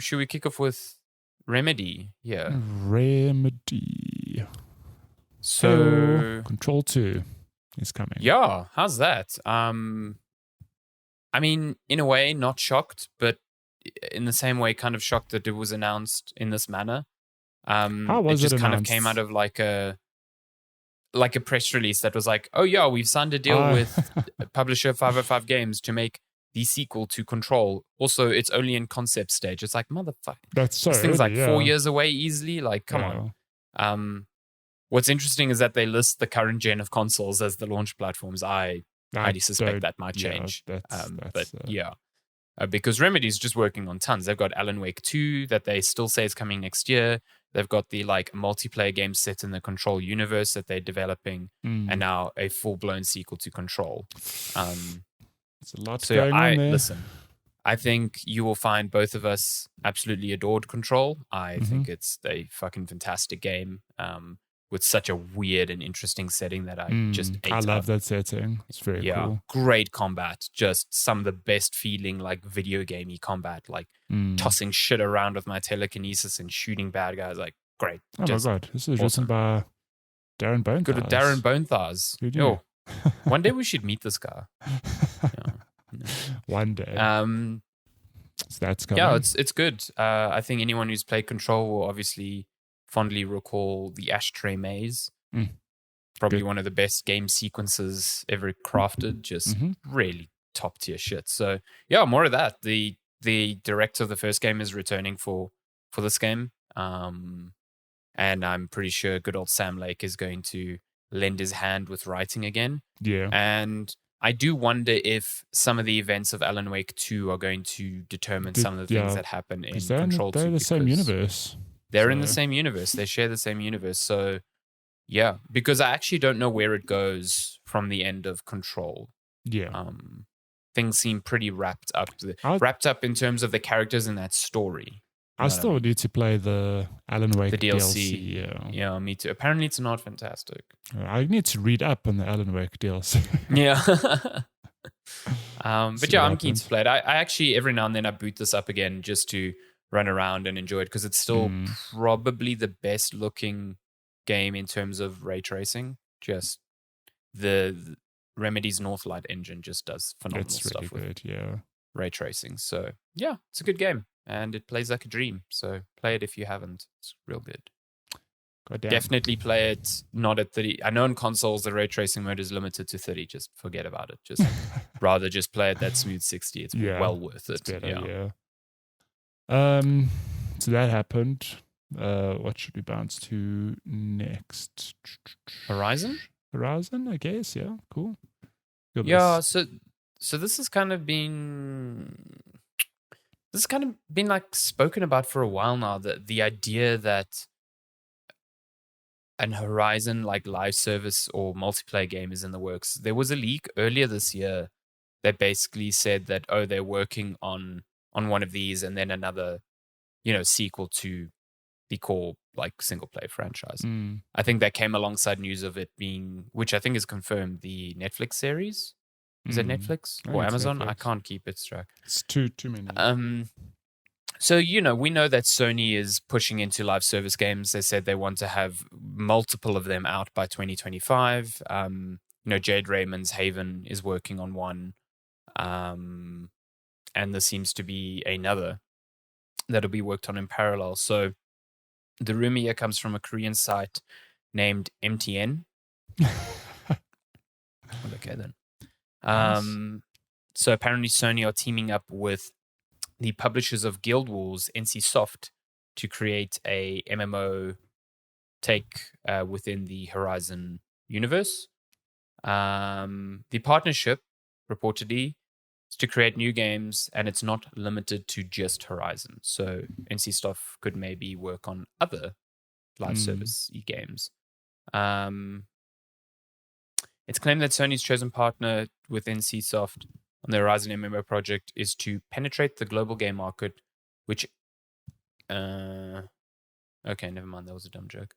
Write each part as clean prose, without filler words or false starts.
should we kick off with Remedy? Yeah. Remedy. So Control 2 is coming. Yeah, how's that? I mean, in a way, not shocked, but in the same way, kind of shocked that it was announced in this manner. How was it just it kind of announced? came out of like a press release that was like, oh yeah, we've signed a deal with publisher 505 Games to make the sequel to Control. Also, it's only in concept stage. It's like, motherfucker. That's so this thing's early, like 4 years away easily. Like, come on. What's interesting is that they list the current gen of consoles as the launch platforms. I highly suspect that might change. Because Remedy's just working on tons. They've got Alan Wake 2 that they still say is coming next year. They've got the like multiplayer game set in the Control universe that they're developing, and now a full-blown sequel to Control. It's a lot going on there. Listen, I think you will find both of us absolutely adored Control. I think it's a fucking fantastic game. With such a weird and interesting setting that I just ate I love up. that setting. It's very cool. Great combat. Just some of the best feeling like video gamey combat, like tossing shit around with my telekinesis and shooting bad guys. Like, great. Oh my god, this is written by Darren Bonethars. Good with Darren Bonethars. Yo, one day we should meet this guy. One day. So that's coming. Yeah, it's good. I think anyone who's played Control will obviously fondly recall the Ashtray Maze. Probably one of the best game sequences ever crafted. Just really top tier shit. So yeah, more of that. The director of the first game is returning for this game. And I'm pretty sure good old Sam Lake is going to lend his hand with writing again. Yeah. And I do wonder if some of the events of Alan Wake 2 are going to determine some of the things that happen in Control 2. They're the same universe. They're in the same universe. They share the same universe. So, yeah, because I actually don't know where it goes from the end of Control. Yeah. Things seem pretty wrapped up in terms of the characters in that story. I still need to play the Alan Wake DLC. Yeah, me too. Apparently, it's not fantastic. I need to read up on the Alan Wake DLC. Yeah. But yeah, I'm keen to play it. I actually, every now and then, I boot this up again just to run around and enjoy it because it's still probably the best looking game in terms of ray tracing. Just the Remedy's Northlight engine just does phenomenal stuff with ray tracing. So yeah, it's a good game and it plays like a dream. So play it if you haven't. It's real good. Goddamn. Definitely play it not at 30. I know on consoles the ray tracing mode is limited to 30. Just forget about it. Just rather just play it that smooth 60. It's well worth it. It's better, so that happened. What should we bounce to next? Horizon, I guess. Yeah, cool. Yeah. So this has kind of been like spoken about for a while now. The idea that an Horizon like live service or multiplayer game is in the works. There was a leak earlier this year that basically said that they're working on one of these and then another, sequel to the core like single player franchise. I think that came alongside news of it being, which I think is confirmed, the Netflix series. Is it Netflix or Amazon? Netflix. I can't keep it track. It's too many. So, we know that Sony is pushing into live service games. They said they want to have multiple of them out by 2025. Jade Raymond's Haven is working on one. And there seems to be another that'll be worked on in parallel. So the rumor here comes from a Korean site named MTN. Okay, then. So apparently Sony are teaming up with the publishers of Guild Wars, NCSoft, to create a MMO take within the Horizon universe. The partnership, reportedly, is to create new games, and it's not limited to just Horizon. So NCSoft could maybe work on other live service games. It's claimed that Sony's chosen partner with NCSoft on the Horizon MMO project is to penetrate the global game market, which... okay, never mind. That was a dumb joke.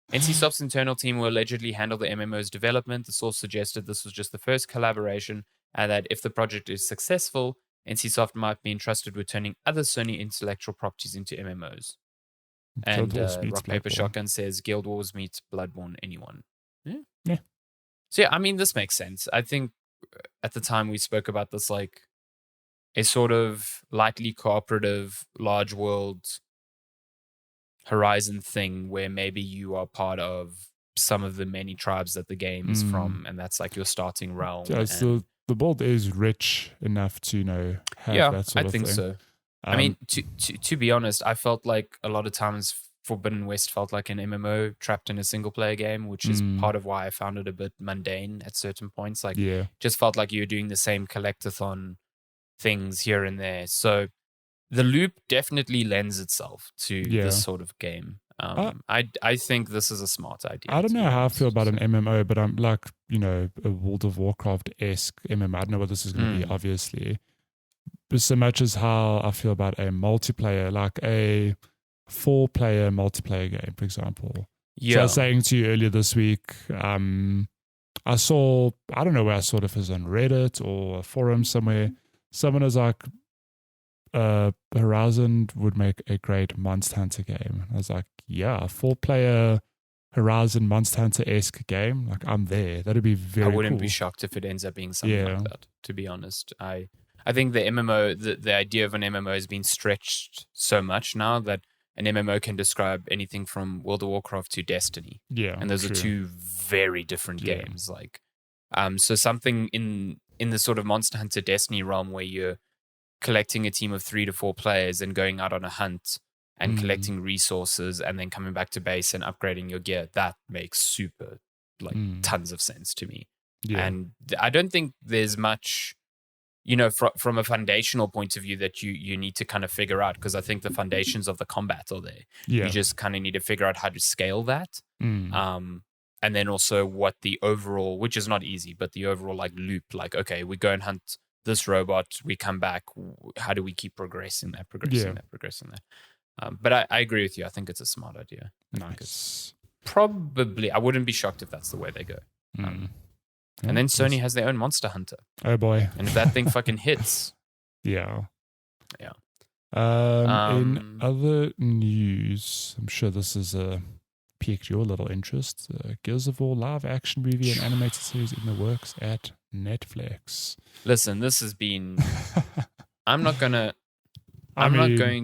NCSoft's internal team will allegedly handle the MMO's development. The source suggested this was just the first collaboration and that if the project is successful, NCSoft might be entrusted with turning other Sony intellectual properties into MMOs. And Guild Wars meets Rock Paper Bloodborne. Shotgun says Guild Wars meets Bloodborne. Anyone? Yeah. So yeah, I mean, this makes sense. I think at the time we spoke about this like a sort of lightly cooperative, large world Horizon thing where maybe you are part of some of the many tribes that the game is from, and that's like your starting realm. Yeah, so the world is rich enough to have that sort of thing. I think so. I mean, to be honest, I felt like a lot of times Forbidden West felt like an MMO trapped in a single player game, which is part of why I found it a bit mundane at certain points. Like, just felt like you were doing the same collectathon things here and there. So the loop definitely lends itself to this sort of game. I think this is a smart idea. I don't know how I feel about an MMO, but I'm like, a World of Warcraft-esque MMO. I don't know what this is going to be, obviously. But so much as how I feel about a multiplayer, like a 4-player multiplayer game, for example. Yeah. So I was saying to you earlier this week, I saw, I don't know where I saw it, if it was on Reddit or a forum somewhere. Someone was like, Horizon would make a great Monster Hunter game. I was like, yeah, a 4-player Horizon Monster Hunter-esque game. Like, I'm there. That'd be very cool. I wouldn't be shocked if it ends up being something like that, to be honest. I think the MMO, the idea of an MMO has been stretched so much now that an MMO can describe anything from World of Warcraft to Destiny. Yeah, and those are two very different games. Like, so something in the sort of Monster Hunter Destiny realm where you're collecting a team of 3 to 4 players and going out on a hunt and collecting resources and then coming back to base and upgrading your gear, that makes super tons of sense to me. And I don't think there's much, from a foundational point of view that you need to kind of figure out, because I think the foundations of the combat are there. You just kind of need to figure out how to scale that. And then also what the overall, which is not easy, but the overall loop, okay, we go and hunt this robot, we come back, how do we keep progressing that? But I agree with you. I think it's a smart idea. Nice. Probably, I wouldn't be shocked if that's the way they go. And then Sony has their own Monster Hunter. Oh boy. And if that thing fucking hits. Yeah. Yeah. In other news, I'm sure this has piqued your little interest. Gears of War live action movie and animated series in the works at Netflix. Listen, this has been... I'm not going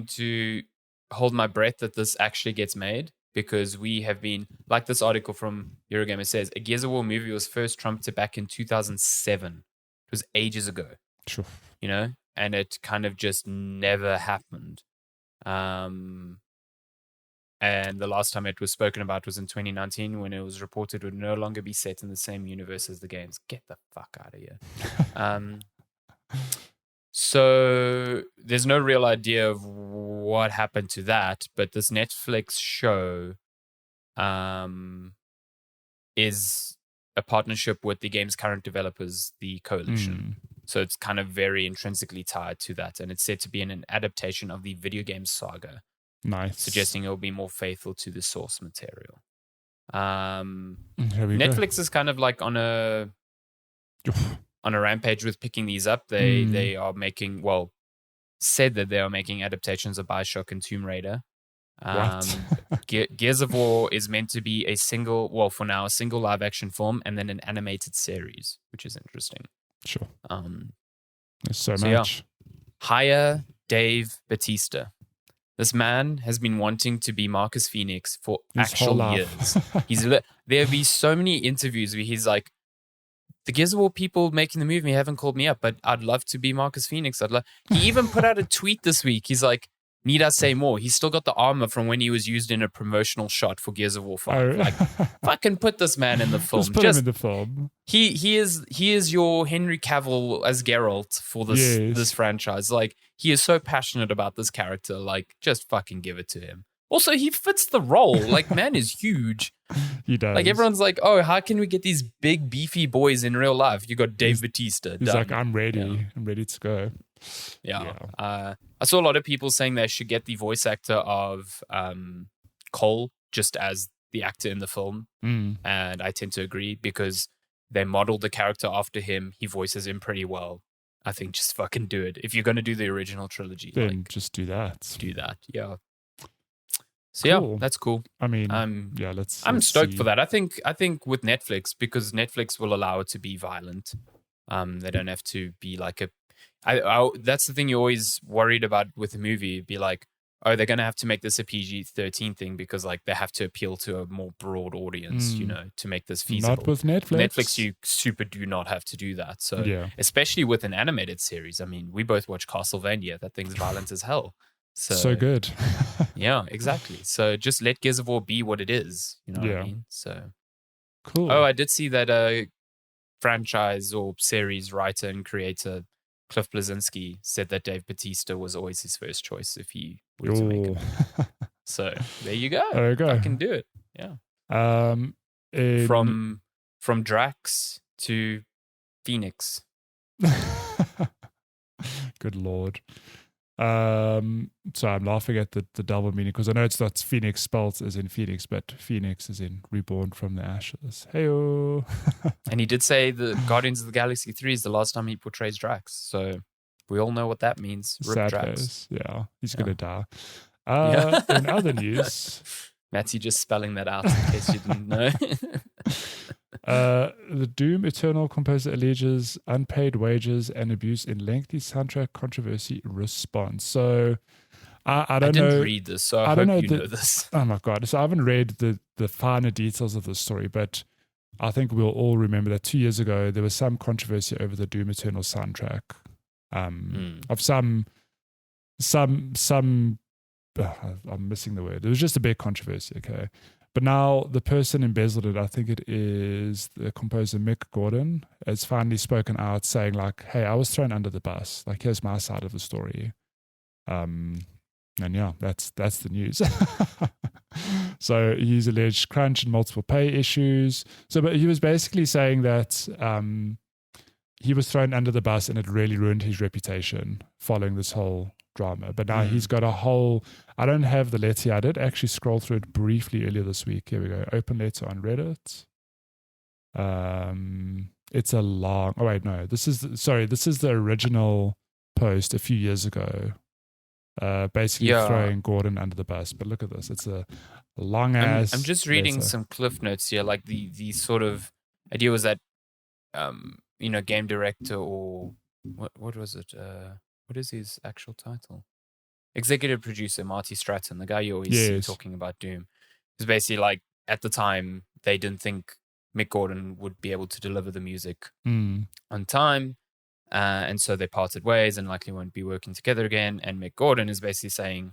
to hold my breath that this actually gets made, because we have been, like this article from Eurogamer says, a Gears of War movie was first trumpeted back in 2007. It was ages ago. Sure. And it kind of just never happened. And the last time it was spoken about was in 2019, when it was reported it would no longer be set in the same universe as the games. Get the fuck out of here. So there's no real idea of what happened to that, but this Netflix show is a partnership with the game's current developers, the Coalition. So it's kind of very intrinsically tied to that, and it's said to be an adaptation of the video game saga. Nice. Suggesting it will be more faithful to the source material. Netflix is kind of like on a rampage with picking these up. They are making, said that they are making adaptations of BioShock and Tomb Raider. What? Gears of War is meant to be a single live action film and then an animated series, which is interesting. Sure. There's so much. Yeah. Hire Dave Bautista. This man has been wanting to be Marcus Phoenix for actual years. There have been so many interviews where he's like, the Gears of War people making the movie haven't called me up, but I'd love to be Marcus Phoenix. He even put out a tweet this week. He's like, need I say more? He's still got the armor from when he was used in a promotional shot for Gears of War 5. Fucking put this man in the film. Just put him in the film. He is your Henry Cavill as Geralt for this franchise. He is so passionate about this character. Just fucking give it to him. Also, he fits the role. Man is huge. He does. Everyone's like, oh, how can we get these big, beefy boys in real life? You got Dave Bautista. He's like, I'm ready. Yeah. I'm ready to go. Yeah. I saw a lot of people saying they should get the voice actor of Cole just as the actor in the film. And I tend to agree, because they modeled the character after him. He voices him pretty well. I think just fucking do it. If you're going to do the original trilogy, then just do that. Do that. Yeah. So cool. yeah, that's cool. I mean, I'm stoked see. for that. I think with Netflix, because Netflix will allow it to be violent. They don't have to be like that's the thing you're always worried about with a movie. Be like, oh, they're going to have to make this a PG-13 thing because like they have to appeal to a more broad audience, to make this feasible. Not with Netflix. Netflix, you super do not have to do that. So especially with an animated series. I mean, we both watch Castlevania. That thing's violent as hell. So good. Yeah, exactly. So just let Gears of War be what it is. You know what I mean? So cool. Oh, I did see that franchise or series writer and creator Cliff Bleszinski said that Dave Bautista was always his first choice if he were to make it. So there you go. There you go. I can do it. Yeah. From Drax to Phoenix. Good Lord. So I'm laughing at the double meaning because I know it's not Phoenix spelled as in Phoenix, but Phoenix is in reborn from the ashes. Heyo. And he did say the Guardians of the Galaxy 3 is the last time he portrays Drax. So we all know what that means. Rip Sad Drax. face. Yeah, he's going to die. Yeah. In other news, Matty just spelling that out in case you didn't know. The Doom Eternal composer alleges unpaid wages and abuse in lengthy soundtrack controversy response. So I don't know. I didn't read this, so I hope you know this. Oh my God. So I haven't read the finer details of the story, but I think we'll all remember that 2 years ago, there was some controversy over the Doom Eternal soundtrack of some I'm missing the word. It was just a big controversy, okay? But now the person embezzled it, I think it is the composer Mick Gordon, has finally spoken out saying like, hey, I was thrown under the bus. Like, here's my side of the story. And yeah, that's the news. So he's alleged crunch and multiple pay issues. But he was basically saying that he was thrown under the bus and it really ruined his reputation following this whole drama. But now he's got a whole, I don't have the letter here. I did actually scroll through it briefly earlier this week. Here we go. Open letter on Reddit. It's a long, oh wait, no, this is the original post a few years ago. Basically throwing Gordon under the bus. But look at this. It's a long ass. I'm just reading letter. some cliff notes here. Like the sort of idea was that, game director or what was it? What is his actual title? Executive producer Marty Stratton, the guy you always see talking about Doom, is basically like at the time they didn't think Mick Gordon would be able to deliver the music on time, and so they parted ways and likely won't be working together again. And Mick Gordon is basically saying,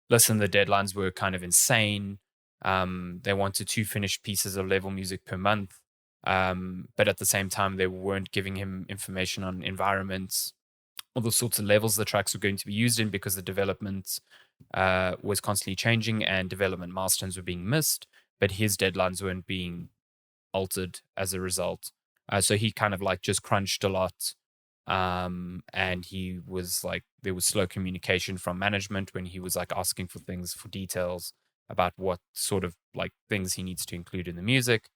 "Listen, the deadlines were kind of insane. They wanted 2 finished pieces of level music per month, but at the same time they weren't giving him information on environments." All the sorts of levels the tracks were going to be used in because the development was constantly changing and development milestones were being missed, but his deadlines weren't being altered as a result. So he kind of like just crunched a lot. And he was like, there was slow communication from management when he was like asking for things, for details about what sort of like things he needs to include in the music.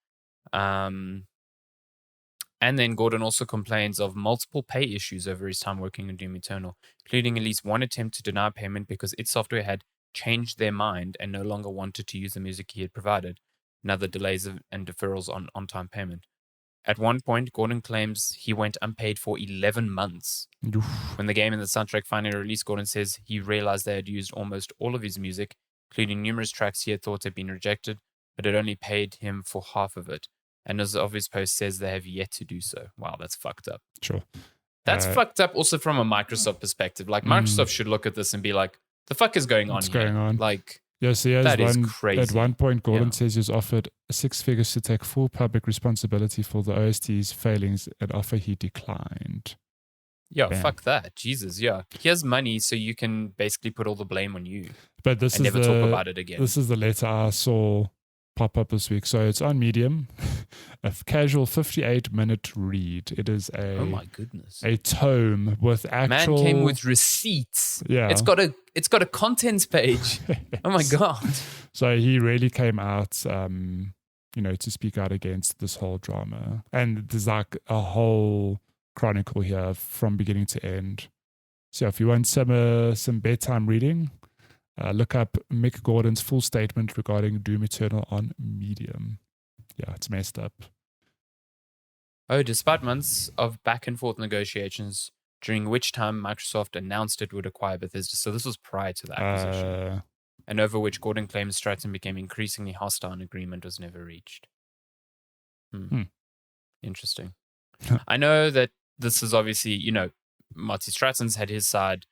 And then Gordon also complains of multiple pay issues over his time working on Doom Eternal, including at least one attempt to deny payment because its software had changed their mind and no longer wanted to use the music he had provided, and other delays and deferrals on on-time payment. At one point, Gordon claims he went unpaid for 11 months. Oof. When the game and the soundtrack finally released, Gordon says he realized they had used almost all of his music, including numerous tracks he had thought had been rejected, but had only paid him for half of it. And as of his post says, they have yet to do so. Wow, that's fucked up. Sure. That's fucked up also from a Microsoft perspective. Like, Microsoft should look at this and be like, the fuck is going on What's here? going on? Like, yes, that is crazy. At one point, Gordon says he was offered 6 figures to take full public responsibility for the OST's failings, an offer he declined. Yeah, Bam. Fuck that. Jesus, yeah. Here's money so you can basically put all the blame on you. But this and is never talk about it again. This is the letter I saw pop up this week. So it's on Medium, a casual 58-minute read. It is oh my goodness, a tome with actual. Man came with receipts. Yeah, it's got a contents page. Yes. Oh my god. So he really came out, to speak out against this whole drama. And there's like a whole chronicle here from beginning to end. So if you want some bedtime reading, look up Mick Gordon's full statement regarding Doom Eternal on Medium. Yeah, it's messed up. Oh, despite months of back and forth negotiations, during which time Microsoft announced it would acquire Bethesda. So this was prior to the acquisition. And over which Gordon claims Stratton became increasingly hostile and agreement was never reached. Interesting. I know that this is obviously, you know, Marty Stratton's had his side.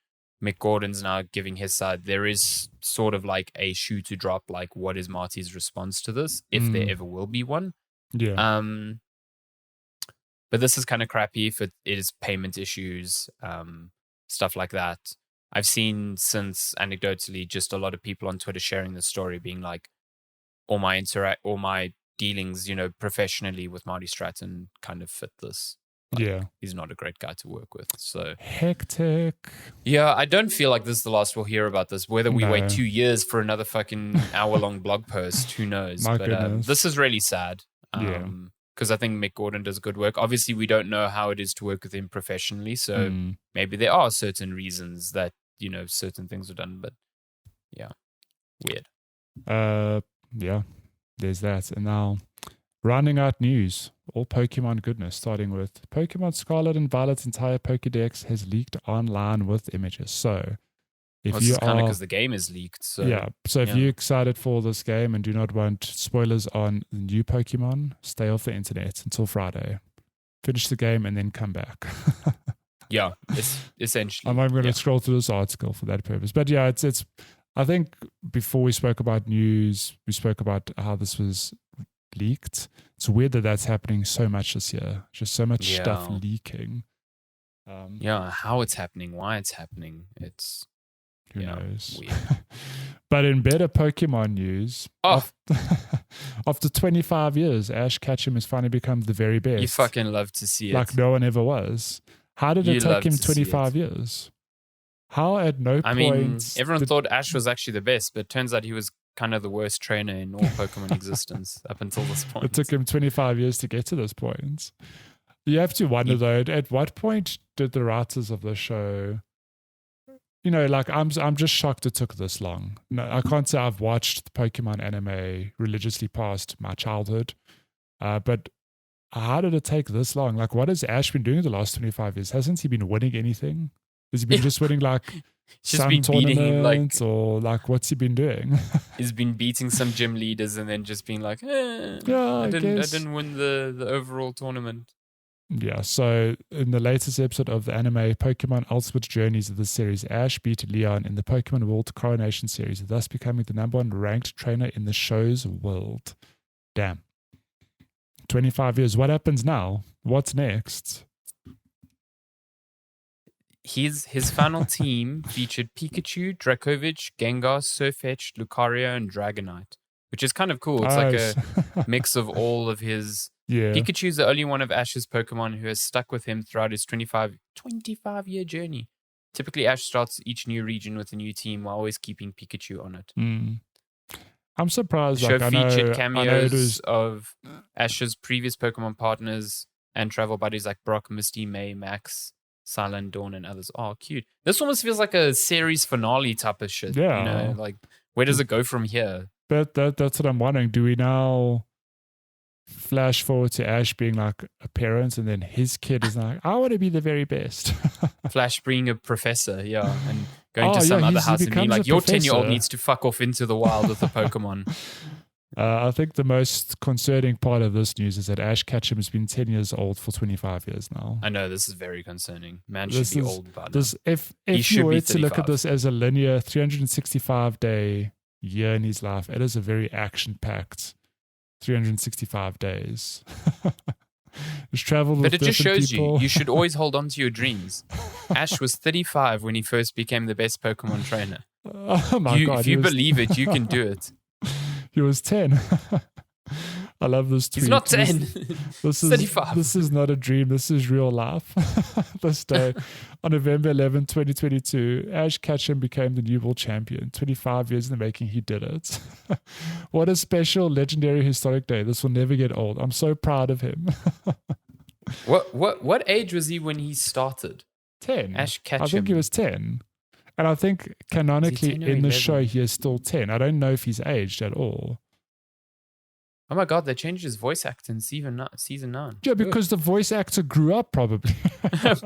Mick Gordon's now giving his side. There is sort of like a shoe to drop, like what is Marty's response to this, if there ever will be one. Yeah. But this is kind of crappy if it is payment issues, stuff like that. I've seen since anecdotally just a lot of people on Twitter sharing the story, being like, all my dealings, you know, professionally with Marty Stratton kind of fit this. Like, he's not a great guy to work with. So hectic. Yeah, I don't feel like this is the last we'll hear about this. Whether we wait 2 years for another fucking hour-long blog post, who knows? But this is really sad. Because I think Mick Gordon does good work. Obviously, we don't know how it is to work with him professionally, so maybe there are certain reasons that, you know, certain things are done, but yeah, weird. Yeah, there's that. And now, rounding out news, all Pokemon goodness, starting with Pokemon Scarlet and Violet's entire Pokedex has leaked online with images. So, if you kind of because the game is leaked. So if you're excited for this game and do not want spoilers on the new Pokemon, stay off the internet until Friday. Finish the game and then come back. Yeah, it's essentially. I'm going to scroll through this article for that purpose. But yeah, it's. I think before we spoke about news, we spoke about how this was leaked. It's weird that that's happening so much this year. Just so much stuff leaking. How it's happening, why it's happening. It's. Who knows? But in better Pokemon news, after 25 years, Ash Ketchum has finally become the very best. You fucking love to see it. Like no one ever was. How did it take him 25 years? How at no point... I mean, everyone thought Ash was actually the best, but it turns out he was kind of the worst trainer in all Pokemon existence up until this point. It took him 25 years to get to this point. You have to wonder, though, at what point did the writers of the show... You know, like I'm just shocked it took this long. No, I can't say I've watched the Pokemon anime religiously past my childhood, but how did it take this long? Like, what has Ash been doing the last 25 years? Hasn't he been winning anything? Has he been just winning like some tournaments, or like what's he been doing? He's been beating some gym leaders and then just being like, I didn't win the overall tournament. Yeah, so in the latest episode of the anime Pokemon Ultimate Journeys of the series, Ash beat Leon in the Pokemon World Coronation Series, thus becoming the #1 ranked trainer in the show's world. Damn. 25 years. What happens now? What's next? His final team featured Pikachu, Dracovic, Gengar, Sirfetch'd, Lucario, and Dragonite, which is kind of cool. It's like a mix of all of his... Yeah. Pikachu's the only one of Ash's Pokemon who has stuck with him throughout his 25-year journey. Typically, Ash starts each new region with a new team while always keeping Pikachu on it. I'm surprised. The show featured cameos of Ash's previous Pokemon partners and travel buddies like Brock, Misty, May, Max, Silent Dawn, and others. Oh, cute. This almost feels like a series finale type of shit. Yeah. You know, like, where does it go from here? But that's what I'm wondering. Do we now... flash forward to Ash being like a parent, and then his kid is like, I want to be the very best. Flash being a professor, and going to some other house and being like, your 10-year-old needs to fuck off into the wild with a Pokemon. I think the most concerning part of this news is that Ash Ketchum has been 10 years old for 25 years now. I know, this is very concerning. Man should be old by now. If you were to look at this as a linear 365-day year in his life, it is a very action-packed 365 days. Just traveled with But it just shows people. you should always hold on to your dreams. Ash was 35 when he first became the best Pokemon trainer. Oh my God. If you believe it, you can do it. He was 10. I love this tweet. He's not 10. This is 35. This is not a dream. This is real life. This day, on November 11, 2022, Ash Ketchum became the new world champion. 25 years in the making, he did it. What a special, legendary, historic day. This will never get old. I'm so proud of him. What age was he when he started? 10. Ash Ketchum. I think he was 10. And I think canonically 10 or in the 11? show, he is still 10. I don't know if he's aged at all. Oh my God, they changed his voice actor in season 9. Yeah, because the voice actor grew up probably.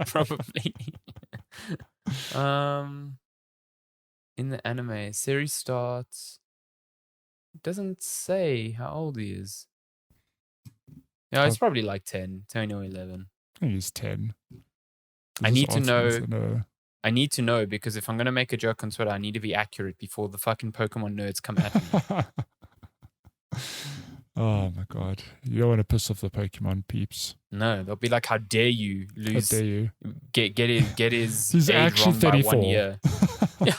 Probably. In the anime, series starts. It doesn't say how old he is. No, it's probably like 10 or 11. I think he's 10. I need to know. I need to know because if I'm going to make a joke on Twitter, I need to be accurate before the fucking Pokemon nerds come at me. Oh my God. You don't want to piss off the Pokemon peeps. No, they'll be like, how dare you lose. How dare you? Get his He's age actually wrong 34. by 1 year. Yeah.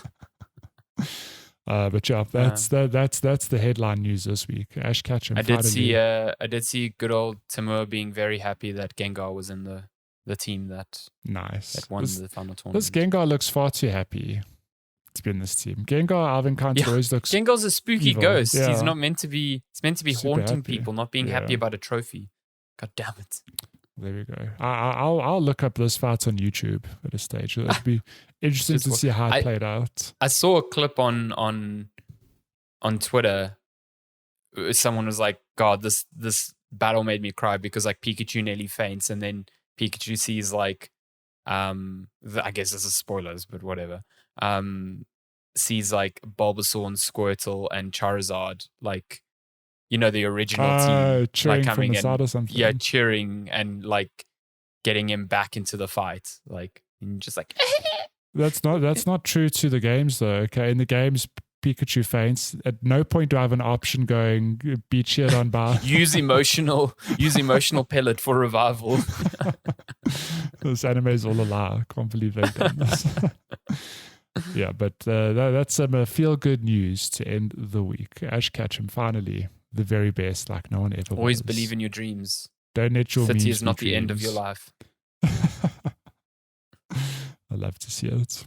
But yeah, that's the headline news this week. Ash Ketchum. I did see good old Timur being very happy that Gengar was in the team that won the final tournament. This Gengar looks far too happy to be in this team. Gengar, I've encountered always looks. Gengar's a spooky evil. ghost. Yeah. He's not meant to be. It's meant to be Super haunting happy. people, not being happy about a trophy. God damn it. There we go. I'll look up this fight on YouTube at a stage. It'll be interesting to see how it played out. I saw a clip on Twitter. Someone was like, "God, this battle made me cry because like Pikachu nearly faints, and then Pikachu sees like, I guess this is spoilers, but whatever. Sees like Bulbasaur and Squirtle and Charizard, like, you know, the original team, cheering like coming from the side or something. Yeah, cheering and like getting him back into the fight, like, and just like. That's not true to the games though. Okay, in the games, Pikachu faints. At no point do I have an option going be cheered on by. use emotional pellet for revival. This anime is all a lie. I can't believe they've done this. Yeah, but that's some feel-good news to end the week. Ash Ketchum, finally, the very best, like no one ever Always was. believe in your dreams. Don't let your 30 memes is not be the end of dreams. your life. I love to see it.